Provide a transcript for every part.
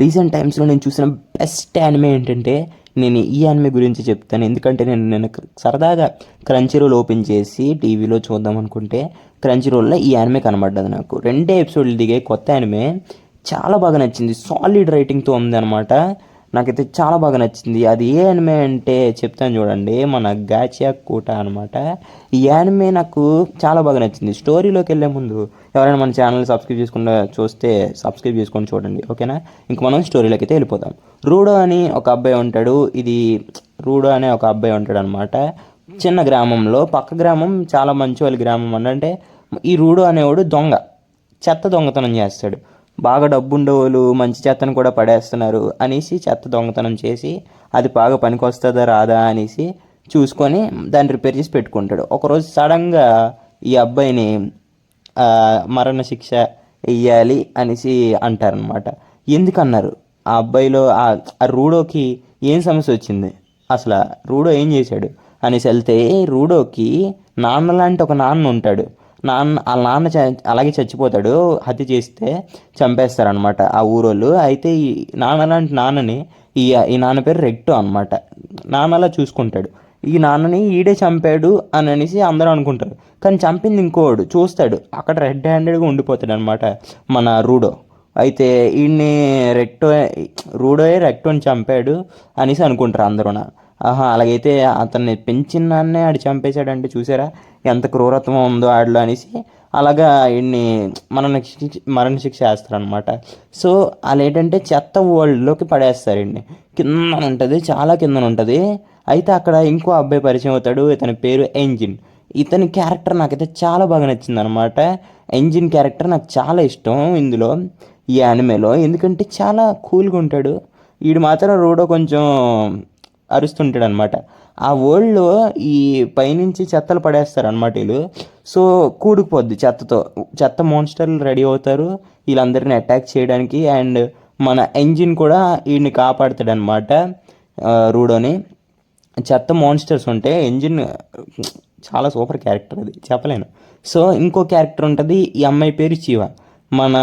Recent టైమ్స్లో నేను చూసిన బెస్ట్ యానిమే ఏంటంటే నేను ఈ యానిమే గురించి చెప్తాను. ఎందుకంటే నేను సరదాగా క్రంచీ రోల్ ఓపెన్ చేసి టీవీలో చూద్దాం అనుకుంటే క్రంచీ రోల్లో ఈ యానిమే కనబడ్డది. నాకు 2 ఎపిసోడ్లు దిగే కొత్త యానిమే చాలా బాగా నచ్చింది. సాలిడ్ రైటింగ్తో ఉంది అనమాట. నాకైతే చాలా బాగా నచ్చింది. అది ఏ యానిమే అంటే చెప్తాను చూడండి, మన గాచియా కూట అనమాట. ఈ యానిమే నాకు చాలా బాగా నచ్చింది. స్టోరీలోకి వెళ్ళే ముందు ఎవరైనా మన ఛానల్ సబ్స్క్రైబ్ చేసుకుంటే చూస్తే సబ్స్క్రైబ్ చేసుకొని చూడండి, ఓకేనా? ఇంక మనం స్టోరీలోకి అయితే వెళ్ళిపోతాం. రూడో అని ఒక అబ్బాయి ఉంటాడు. రూడో అనే ఒక అబ్బాయి ఉంటాడు అనమాట. చిన్న గ్రామంలో, పక్క గ్రామం చాలా మంచి వాళ్ళ గ్రామం అంటే ఈ రూడో అనేవాడు చెత్త దొంగతనం చేస్తాడు. బాగా డబ్బుండేవాళ్ళు మంచి చెత్తను కూడా పడేస్తున్నారు అనేసి చెత్త దొంగతనం చేసి అది బాగా పనికొస్తుందా రాదా అనేసి చూసుకొని దాన్ని రిపేర్ చేసి పెట్టుకుంటాడు. ఒకరోజు సడన్గా ఈ అబ్బాయిని మరణ శిక్ష వెయ్యాలి అనేసి అంటారనమాట. ఎందుకన్నారు? ఆ అబ్బాయిలో ఆ రూడోకి ఏం సమస్య వచ్చింది, అసలు రూడో ఏం చేశాడు అనేసి వెళ్తే, రూడోకి నాన్న లాంటి ఒక నాన్న ఉంటాడు. వాళ్ళ నాన్న అలాగే చచ్చిపోతాడు. హత్య చేస్తే చంపేస్తారనమాట ఆ ఊరోళ్ళు. అయితే ఈ నాన్న లాంటి నాన్నని ఈ నాన్న పేరు రెక్టో అనమాట. నాన్నలా చూసుకుంటాడు. ఈ నాన్నని ఈడే చంపాడు అని అనేసి అందరూ అనుకుంటారు. కానీ చంపింది ఇంకోడు చూస్తాడు. అక్కడ రెడ్ హ్యాండెడ్గా ఉండిపోతాడు అనమాట మన రూడో. అయితే ఈయన్ని రూడోయే రెక్టోని చంపాడు అనేసి అనుకుంటారు అందరూ. అలాగైతే అతన్ని పెంచిన నాన్నే ఆడు చంపేశాడంటే చూసారా ఎంత క్రూరత్వం ఉందో ఆడలో అనేసి అలాగా ఈయన్ని మరణశిక్ష వేస్తారనమాట. సో వాళ్ళు ఏంటంటే చెత్త వరల్డ్లోకి పడేస్తారు. ఈయన్ని కింద ఉంటుంది, చాలా కింద ఉంటుంది. అయితే అక్కడ ఇంకో అబ్బాయి పరిచయం అవుతాడు. ఇతని పేరు ఎంజిన్. ఇతని క్యారెక్టర్ నాకైతే చాలా బాగా నచ్చింది అనమాట. ఎంజిన్ క్యారెక్టర్ నాకు చాలా ఇష్టం ఇందులో, ఈ యానిమేలో. ఎందుకంటే చాలా కూల్గా ఉంటాడు. వీడు మాత్రం రూడో కొంచెం అరుస్తుంటాడు అనమాట. ఆ వరల్డ్లో ఈ పైనుంచి చెత్తలు పడేస్తారు అనమాట వీళ్ళు. సో కూడుకుపోద్ది చెత్త మోన్స్టర్లు రెడీ అవుతారు వీళ్ళందరినీ అటాక్ చేయడానికి. అండ్ మన ఎంజిన్ కూడా వీడిని కాపాడుతాడనమాట, రూడోని. చెత్త మోన్స్టర్స్ ఉంటే ఎంజిన్ చాలా సూపర్ క్యారెక్టర్, అది చెప్పలేను. సో ఇంకో క్యారెక్టర్ ఉంటుంది. ఈ అమ్మాయి పేరు శివ. మన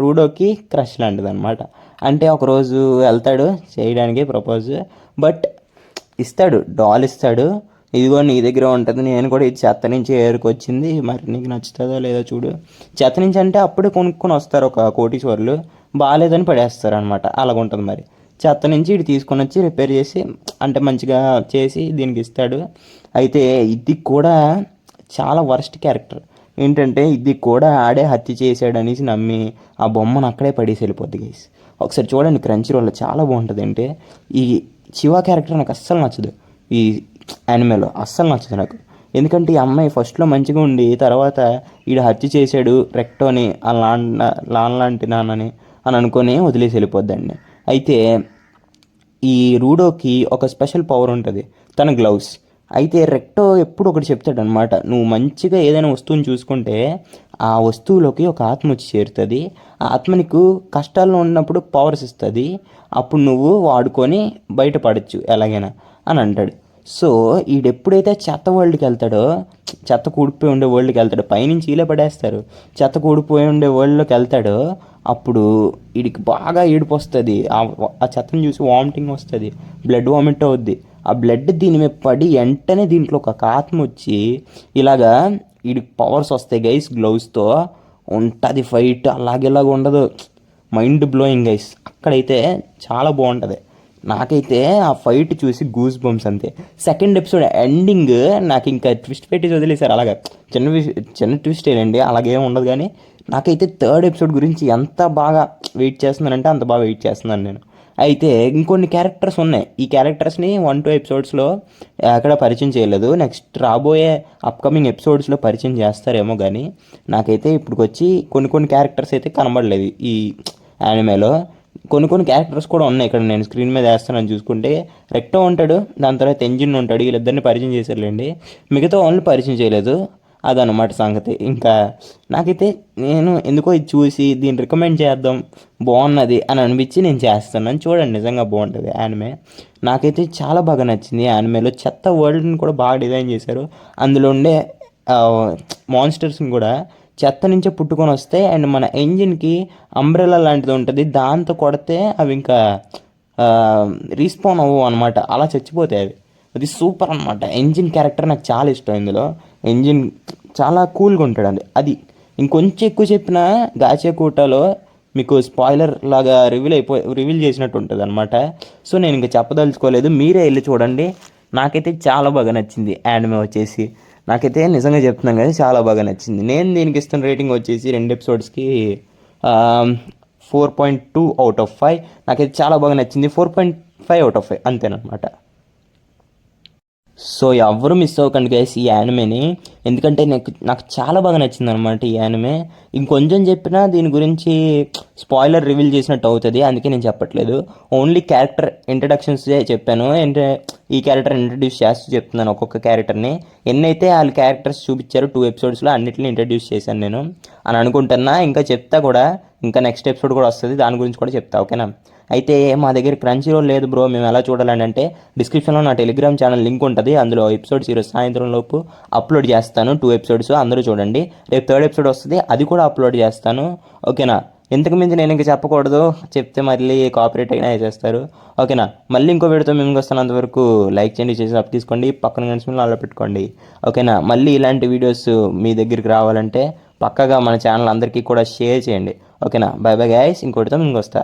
రూడోకి క్రష్ లాంటిది అనమాట. అంటే ఒకరోజు వెళ్తాడు చేయడానికి ప్రపోజ్, బట్ డాల్ ఇస్తాడు. ఇదిగో నీ దగ్గర ఉంటుంది, నేను కూడా ఇది చెత్త నుంచి ఏరుకొచ్చింది, మరి నీకు నచ్చుతుందో లేదో చూడు. చెత్త నుంచి అంటే అప్పుడే కొనుక్కొని వస్తారు ఒక కోటీశ్వర్లు, బాగాలేదని పడేస్తారు అనమాట. అలాగుంటుంది. మరి చెత్త నుంచి ఇటు తీసుకొని వచ్చి రిపేర్ చేసి అంటే మంచిగా చేసి దీనికి ఇస్తాడు. అయితే ఇది కూడా చాలా వర్స్ట్ క్యారెక్టర్. ఏంటంటే ఇది కూడా ఆడే హత్య చేశాడు అనేసి నమ్మి ఆ బొమ్మను అక్కడే పడేసి వెళ్ళిపోద్ది గైస్. ఒకసారి చూడండి, క్రంచీ రోల్లో చాలా బాగుంటుంది. అంటే ఈ శివ క్యారెక్టర్ నాకు అస్సలు నచ్చదు, ఈ యానిమేలో అస్సలు నచ్చదు నాకు. ఎందుకంటే ఈ అమ్మాయి ఫస్ట్లో మంచిగా ఉండి తర్వాత ఈడు హత్య చేశాడు రెక్టోని, ఆ లాంటి నాన్నని అని అనుకొని వదిలేసి వెళ్ళిపోద్దండి. అయితే ఈ రూడోకి ఒక స్పెషల్ పవర్ ఉంటుంది, తన గ్లౌస్. అయితే రెక్టో ఎప్పుడు ఒకటి చెప్తాడు అనమాట, నువ్వు మంచిగా ఏదైనా వస్తువుని చూసుకుంటే ఆ వస్తువులోకి ఒక ఆత్మ వచ్చి చేరుతుంది. ఆ ఆత్మ నీకు కష్టాల్లో ఉన్నప్పుడు పవర్స్ ఇస్తుంది, అప్పుడు నువ్వు వాడుకొని బయటపడచ్చు ఎలాగైనా అని అంటాడు. సో ఈడెప్పుడైతే చెత్త వరల్డ్కి వెళ్తాడో, చెత్త కూడిపోయి ఉండే వరల్డ్కి వెళ్తాడో, పైనుంచి ఈలే పడేస్తారు, చెత్త కూడిపోయి ఉండే వరల్డ్లోకి వెళ్తాడో అప్పుడు వీడికి బాగా ఏడుపు వస్తుంది. ఆ చెత్తను చూసి వామిటింగ్ వస్తుంది, బ్లడ్ వామిట్ అవుద్ది. ఆ బ్లడ్ దీని మీద పడి వెంటనే దీంట్లో ఒక ఆత్మ వచ్చి ఇలాగా వీడికి పవర్స్ వస్తాయి గైస్. గ్లౌస్తో ఉంటుంది ఫైట్, అలాగేలాగా ఉండదు, మైండ్ బ్లోయింగ్ గైస్. అక్కడైతే చాలా బాగుంటుంది. నాకైతే ఆ ఫైట్ చూసి గూస్ బంప్స్ అంతే. సెకండ్ ఎపిసోడ్ ఎండింగ్ నాకు ఇంకా ట్విస్ట్ పెట్టి వదిలేశారు. అలాగా చిన్న ట్విస్ట్ ఏంటండి, అలాగేం ఉండదు. కానీ నాకైతే థర్డ్ ఎపిసోడ్ గురించి ఎంత బాగా వెయిట్ చేస్తున్నానంటే అంత బాగా వెయిట్ చేస్తున్నాను నేను. అయితే ఇంకొన్ని క్యారెక్టర్స్ ఉన్నాయి. ఈ క్యారెక్టర్స్ని 1-2 ఎపిసోడ్స్లో ఎక్కడ పరిచయం చేయలేదు. నెక్స్ట్ రాబోయే అప్కమింగ్ ఎపిసోడ్స్లో పరిచయం చేస్తారేమో. కానీ నాకైతే ఇప్పుడు వచ్చి కొన్ని క్యారెక్టర్స్ అయితే కనబడలేదు ఈ యానిమేలో. కొన్ని క్యారెక్టర్స్ కూడా ఉన్నాయి. ఇక్కడ నేను స్క్రీన్ మీద వేస్తానని చూసుకుంటే రెక్టో ఉంటాడు, దాని తర్వాత ఎంజిన్ ఉంటాడు. వీళ్ళిద్దరిని పరిచయం చేశారులేండి, మిగతా వాళ్ళని పరిచయం చేయలేదు. అదనమాట సంగతి. ఇంకా నాకైతే నేను ఎందుకో ఇది చూసి దీన్ని రికమెండ్ చేద్దాం, బాగున్నది అని అనిపించి నేను చేస్తున్నాను. చూడండి, నిజంగా బాగుంటుంది యానిమే. నాకైతే చాలా బాగా నచ్చింది. యానిమేలో చెత్త వరల్డ్ని కూడా బాగా డిజైన్ చేశారు. అందులో ఉండే మాన్స్టర్స్ని కూడా చెత్త నుంచే పుట్టుకొని వస్తాయి. అండ్ మన ఎంజిన్కి అంబ్రెలా లాంటిది ఉంటుంది, దాంతో కొడితే అవి ఇంకా రీస్పాన్ అవ్వవు అనమాట, అలా చచ్చిపోతాయి అవి. అది సూపర్ అనమాట. ఎంజిన్ క్యారెక్టర్ నాకు చాలా ఇష్టం. ఇందులో ఎంజిన్ చాలా కూల్గా ఉంటాడు అండి. అది ఇంకొంచెం ఎక్కువ చెప్పిన గాచేకూటలో మీకు స్పాయిలర్ లాగా రివీల్ చేసినట్టు ఉంటుంది అనమాట. సో నేను ఇంకా చెప్పదలుచుకోలేదు, మీరే వెళ్ళి చూడండి. నాకైతే చాలా బాగా నచ్చింది యానిమే వచ్చేసి. నాకైతే నిజంగా చెప్తున్నాను కదా, చాలా బాగా నచ్చింది. నేను దీనికి ఇస్తున్న రేటింగ్ వచ్చేసి 2 ఎపిసోడ్స్కి 4.2/5. నాకైతే చాలా బాగా నచ్చింది. 4.5/5 అంతేనమాట. సో ఎవరు మిస్ అవ్వకండి గైస్ ఈ యానిమేని, ఎందుకంటే నాకు చాలా బాగా నచ్చింది అనమాట ఈ యానిమే. ఇంకొంచెం చెప్పినా దీని గురించి స్పాయిలర్ రివీల్ చేసినట్టు అవుతుంది, అందుకే నేను చెప్పట్లేదు. ఓన్లీ క్యారెక్టర్ ఇంట్రడక్షన్సే చెప్పాను. అంటే ఈ క్యారెక్టర్ ఇంట్రడ్యూస్ చేస్తూ చెప్తున్నాను ఒక్కొక్క క్యారెక్టర్ని. ఎన్నైతే వాళ్ళ క్యారెక్టర్స్ చూపించారు 2 ఎపిసోడ్స్లో అన్నిటిని ఇంట్రడ్యూస్ చేశాను నేను అని అనుకుంటున్నా. ఇంకా చెప్తా కూడా, ఇంకా నెక్స్ట్ ఎపిసోడ్ కూడా వస్తుంది, దాని గురించి కూడా చెప్తా, ఓకేనా. అయితే మా దగ్గర క్రంచీ రోల్ లేదు బ్రో, మేము ఎలా చూడాలని అంటే డిస్క్రిప్షన్లో నా టెలిగ్రామ్ ఛానల్ లింక్ ఉంటుంది, అందులో ఎపిసోడ్స్ ఈరోజు సాయంత్రం లోపు అప్లోడ్ చేస్తాను. 2 ఎపిసోడ్స్ అందరూ చూడండి. రేపు 3rd ఎపిసోడ్ వస్తుంది, అది కూడా అప్లోడ్ చేస్తాను, ఓకేనా. ఇంతకు మించి నేను ఇంకా చెప్పకూడదు, చెప్తే మళ్ళీ కాపీరైట్ అయినా వేసేస్తారు, ఓకేనా. మళ్ళీ ఇంకో వీడియోతో మేము వస్తాను, అంతవరకు లైక్ చేయండి, చేసి అప్ తీసుకోండి, పక్కన కనిపించిన అలా పెట్టుకోండి, ఓకేనా. మళ్ళీ ఇలాంటి వీడియోస్ మీ దగ్గరికి రావాలంటే పక్కగా మన ఛానల్ అందరికీ కూడా షేర్ చేయండి, ఓకేనా. బై బై గైస్, ఇంకోటితో మేము వస్తా.